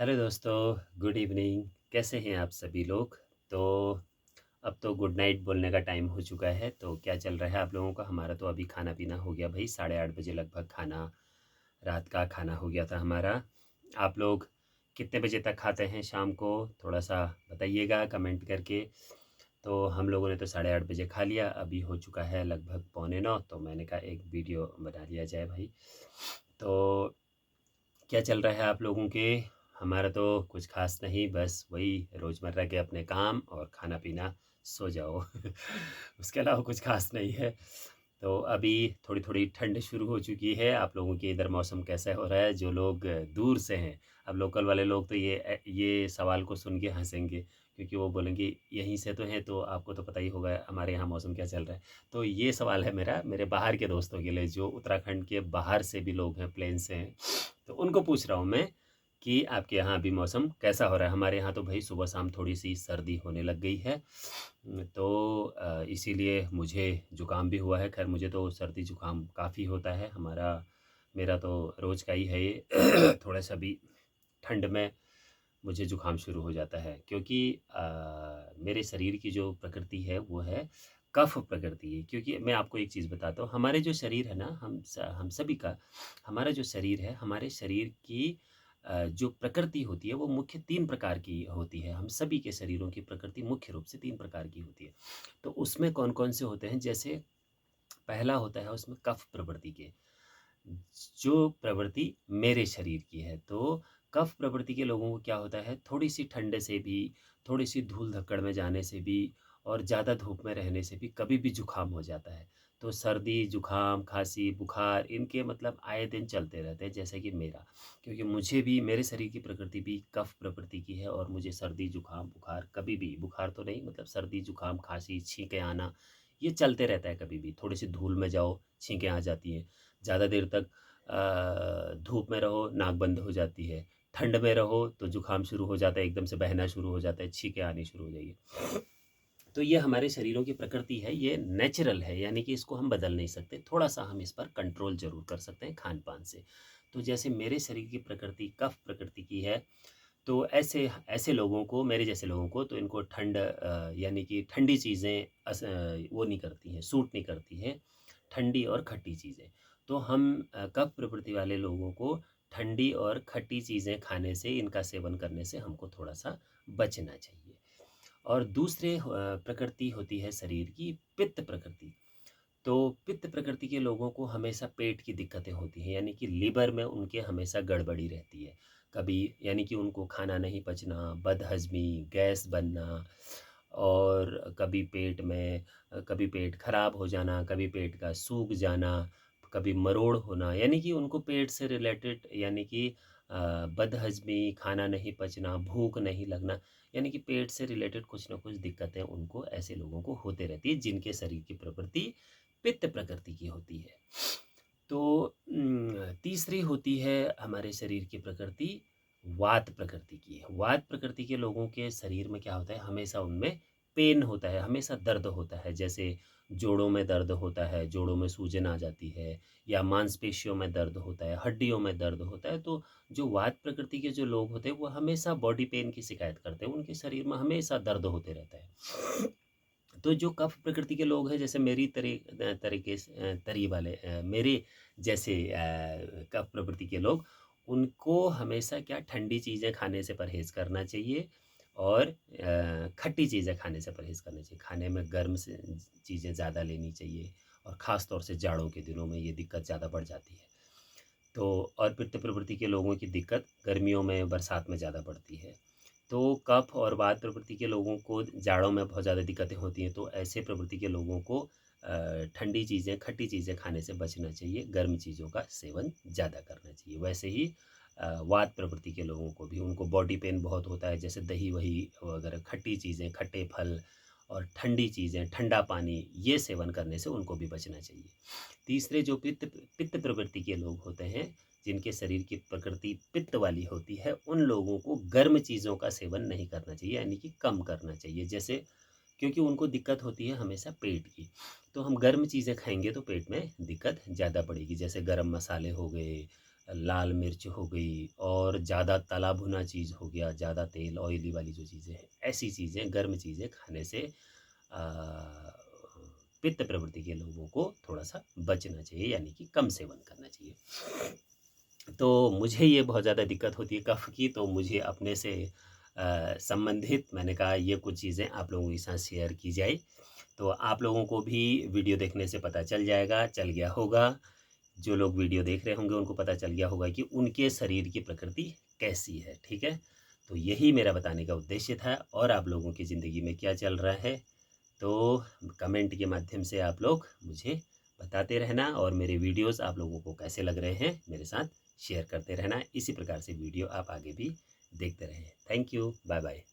Hello दोस्तों, good evening. कैसे हैं आप सभी लोग? तो अब तो गुड नाइट बोलने का टाइम हो चुका है। तो क्या चल रहा है आप लोगों का? हमारा तो अभी खाना पीना हो गया भाई, 8:30 बजे लगभग खाना, रात का खाना हो गया था हमारा। आप लोग कितने बजे तक खाते हैं शाम को? थोड़ा सा बताइएगा कमेंट करके। तो हम लोगों ने तो 8:30 बजे खा लिया, अभी हो चुका है लगभग 8:45। तो मैंने कहा एक वीडियो बना लिया जाए भाई। तो क्या चल रहा है आप लोगों के? हमारा तो कुछ ख़ास नहीं, बस वही रोज़मर्रा के अपने काम और खाना-पीना, सो जाओ। उसके अलावा कुछ ख़ास नहीं है। तो अभी थोड़ी-थोड़ी ठंड शुरू हो चुकी है। आप लोगों के इधर मौसम कैसा हो रहा है? जो लोग दूर से हैं, अब लोकल वाले लोग तो ये सवाल को सुन के हँसेंगे, क्योंकि वो बोलेंगे यहीं से तो हैं, तो आपको तो पता ही होगा हमारे यहाँ मौसम क्या चल रहा है। तो ये सवाल है मेरा मेरे बाहर के दोस्तों के लिए, जो उत्तराखंड के बाहर से भी लोग हैं, प्लेन से हैं। तो उनको पूछ रहा हूँ मैं कि आपके यहाँ अभी मौसम कैसा हो रहा है? हमारे यहाँ तो भई सुबह-शाम थोड़ी-सी सर्दी होने लग गई है। तो इसीलिए मुझे ज़ुकाम भी हुआ है। ख़ैर मुझे तो सर्दी-ज़ुकाम काफ़ी होता है। मेरा तो रोज़ का ही है ये। थोड़ा-सा भी ठंड में मुझे ज़ुकाम शुरू हो जाता है, क्योंकि मेरे शरीर की जो प्रकृति है वो है कफ प्रकृति है। क्योंकि मैं आपको एक चीज़ बताता हूँ, हमारे जो शरीर है ना, हम सभी का, हमारा जो शरीर है, हमारे शरीर की जो प्रकृति होती है वो मुख्य 3 प्रकार की होती है। हम सभी के शरीरों की प्रकृति मुख्य रूप से 3 प्रकार की होती है। तो उसमें कौन-कौन से होते हैं? जैसे पहला होता है उसमें कफ प्रवृत्ति के, जो प्रवृत्ति मेरे शरीर की है। तो कफ प्रवृत्ति के लोगों को क्या होता है, थोड़ी-सी ठंड से भी, थोड़ी-सी धूल-धक्कड़ में जाने से भी और ज़्यादा धूप में रहने से भी कभी भी ज़ुकाम हो जाता है। तो सर्दी, ज़ुकाम, खाँसी, बुखार इनके मतलब आए दिन चलते रहते हैं, जैसे कि मेरा। क्योंकि मुझे भी, मेरे शरीर की प्रकृति भी कफ प्रकृति की है और मुझे सर्दी, ज़ुकाम, बुखार कभी भी, बुखार तो नहीं मतलब सर्दी, ज़ुकाम, खाँसी, छींकें आना, ये चलते रहता है कभी भी। थोड़ी-सी धूल में जाओ, छींकें आ जाती हैं। ज़्यादा देर तक धूप में रहो, नाक बंद हो जाती है। ठंड में रहो तो ज़ुकाम शुरू हो जाता है, एकदम से बहना शुरू हो जाता है, छींकें आनी शुरू हो जाएगी। तो ये हमारे शरीरों की प्रकृति है, ये नेचुरल है, यानी कि इसको हम बदल नहीं सकते। थोड़ा-सा हम इस पर कंट्रोल ज़रूर कर सकते हैं खान-पान से। तो जैसे मेरे शरीर की प्रकृति कफ प्रकृति की है, तो ऐसे ऐसे लोगों को, मेरे जैसे लोगों को, तो इनको ठंड यानी कि ठंडी चीज़ें वो नहीं करती हैं, सूट नहीं करती हैं, ठंडी और खट्टी चीज़ें। तो हम कफ प्रकृति वाले लोगों को ठंडी और खट्टी चीज़ें खाने से, इनका सेवन करने से हमको थोड़ा-सा बचना चाहिए। और दूसरे प्रकृति होती है शरीर की पित्त प्रकृति। तो पित्त प्रकृति के लोगों को हमेशा पेट की दिक्कतें होती हैं, यानी कि लीवर में उनके हमेशा गड़बड़ी रहती है। कभी यानी कि उनको खाना नहीं पचना, बदहज़मी, गैस बनना और कभी पेट में कभी पेट खराब हो जाना, कभी पेट का सूख जाना, कभी मरोड़ होना, यानी कि उनको पेट से रिलेटेड, यानी कि बदहज़मी, खाना नहीं पचना, भूख नहीं लगना, यानी कि पेट से रिलेटेड कुछ न कुछ दिक्कतें उनको, ऐसे लोगों को होते रहती है, जिनके शरीर की प्रकृति पित्त प्रकृति की होती है। तो तीसरी होती है हमारे शरीर की प्रकृति वात प्रकृति की। वात प्रकृति के लोगों के शरीर में क्या होता है, हमेशा उनमें पेन होता है, हमेशा दर्द होता है। जैसे जोड़ों में दर्द होता है, जोड़ों में सूजन आ जाती है, या मांसपेशियों में दर्द होता है, हड्डियों में दर्द होता है। तो जो वात प्रकृति के जो लोग होते हैं वो हमेशा बॉडी पेन की शिकायत करते हैं, उनके शरीर में हमेशा दर्द होते रहता है। तो जो कफ प्रकृति के लोग हैं, जैसे मेरी तरीके से तरी वाले मेरे जैसे कफ प्रकृति के लोग, उनको हमेशा क्या ठंडी चीज़ें खाने से परहेज़ करना चाहिए और खट्टी चीज़ें खाने से परहेज़ करना चाहिए। खाने में गर्म से चीज़ें ज़्यादा लेनी चाहिए, और ख़ास तौर से जाड़ों के दिनों में ये दिक्कत ज़्यादा बढ़ जाती है। तो और पित्त प्रवृत्ति के लोगों की दिक्कत गर्मियों में, बरसात में ज़्यादा बढ़ती है। तो कफ और वात प्रवृत्ति के लोगों को जाड़ों में बहुत ज़्यादा दिक्कतें होती हैं, तो ऐसे प्रवृत्ति के लोगों को ठंडी चीज़ें, खट्टी चीज़ें खाने से बचना चाहिए, गर्म चीज़ों का सेवन ज़्यादा करना चाहिए। वैसे ही वात प्रवृत्ति के लोगों को भी, उनको बॉडी पेन बहुत होता है, जैसे दही-वही वगैरह खट्टी चीज़ें, खट्टे फल और ठंडी चीज़ें, ठंडा पानी, ये सेवन करने से उनको भी बचना चाहिए। तीसरे जो पित्त पित्त प्रवृत्ति के लोग होते हैं, जिनके शरीर की प्रकृति पित्त वाली होती है, उन लोगों को गर्म चीज़ों का सेवन नहीं करना चाहिए, यानी कि कम करना चाहिए। जैसे क्योंकि उनको दिक्कत होती है हमेशा पेट की, तो हम गर्म चीज़ें खाएँगे तो पेट में दिक्कत ज़्यादा बढ़ेगी। जैसे गरम मसाले हो गए, लाल मिर्च हो गई और ज़्यादा तला भुना चीज़ हो गया, ज़्यादा तेल ऑयली वाली जो चीज़ें हैं, ऐसी चीज़ें, गर्म चीज़ें खाने से अ, पित्त प्रवृत्ति के लोगों को थोड़ा-सा बचना चाहिए, यानी कि कम सेवन करना चाहिए। तो मुझे ये बहुत ज़्यादा दिक्कत होती है कफ़ की, तो मुझे अपने से संबंधित मैंने कहा ये कुछ चीज़ें आप लोगों के साथ शेयर की जाए। तो आप लोगों को भी वीडियो देखने से पता चल जाएगा, चल गया होगा। जो लोग वीडियो देख रहे होंगे उनको पता चल गया होगा कि उनके शरीर की प्रकृति कैसी है, ठीक है? तो यही मेरा बताने का उद्देश्य था और आप लोगों की ज़िंदगी में क्या चल रहा है, तो कमेंट के माध्यम से आप लोग मुझे बताते रहना और मेरे वीडियोज़ आप लोगों को कैसे लग रहे हैं, मेरे साथ शेयर करते रहना। इसी प्रकार से वीडियो आप आगे भी देखते रहें। Thank you, bye-bye.